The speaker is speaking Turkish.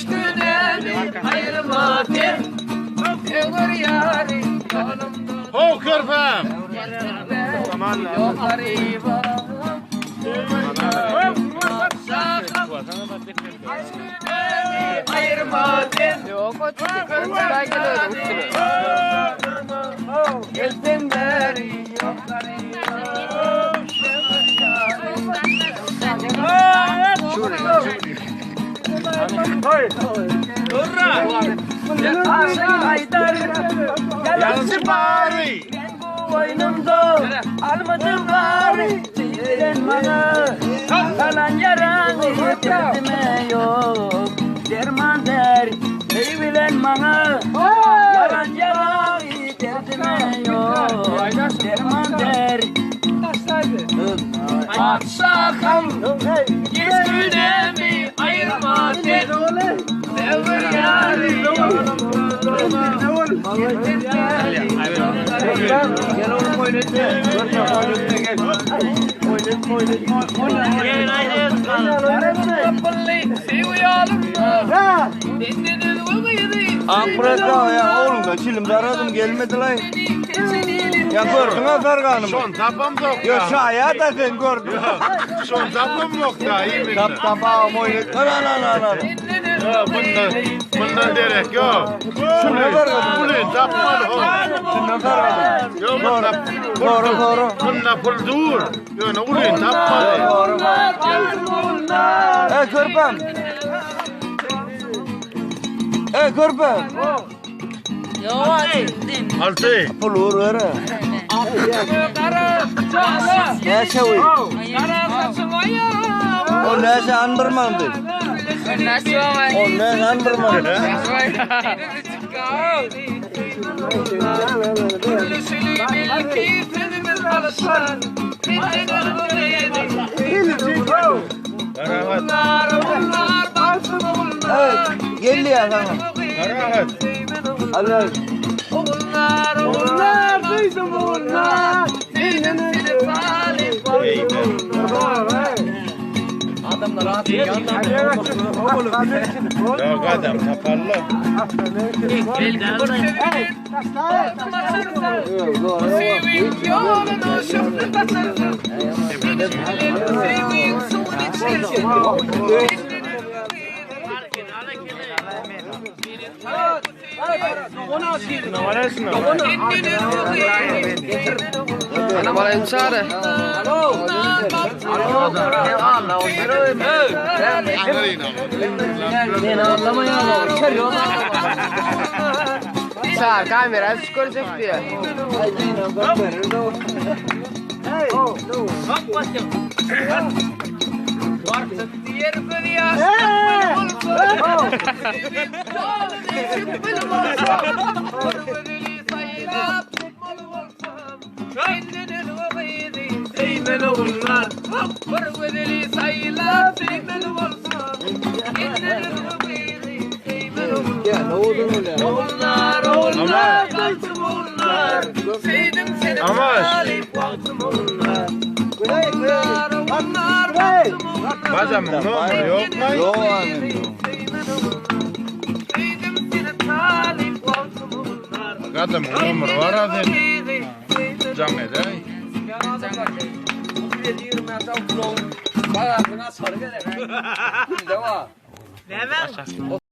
Hiç günelim ayırmadın. Ömür yari yolumda. Ho körpem. Yok gariba. Ayırmadın. Yok o çıkın ben geliyorum üstüne. Geldim beri yok Yansı bari. Boynumda almadım bari Çiğren bana Kalan yaranı derdime yok Derman der Ey bilen bana Yalan yaranı derdime yok Derman der Aksakam Geç günemi ayırmadın Devir yarı Gel oğlum oynatma. Gel. Akbıraka ya oğlum da çilimde aradım gelmedi lan. Ya gördün ha karganımı. Son tapam yok Yok ya. şaya da sen gördün. Son tapam yok da iyi mi? Tap tapağım oynat. Lan. Bundan derek yok. Şunu karganım. Bunu tapmalı o. Şunu karganım. Yok Doğru. bundan pul dur. Yok bunu tapmalı. Doğru. Körpem. Körpem. Altı. Pulur ver. Ne şey? O ne şey andırmandı. O ne andırmandı. Evet, geldi ya sana. Karahat. Allah. Onlar duydum onlar. Senin talip Adamlar rahat yandan. Yok adam kapalı. Ana bana imsare. Sar kamera skor çekiyor. Bacamın numara yok mu? Yok abi. Adamın numara var adı. Can eder. Bak, bana sarı gelir. Devam.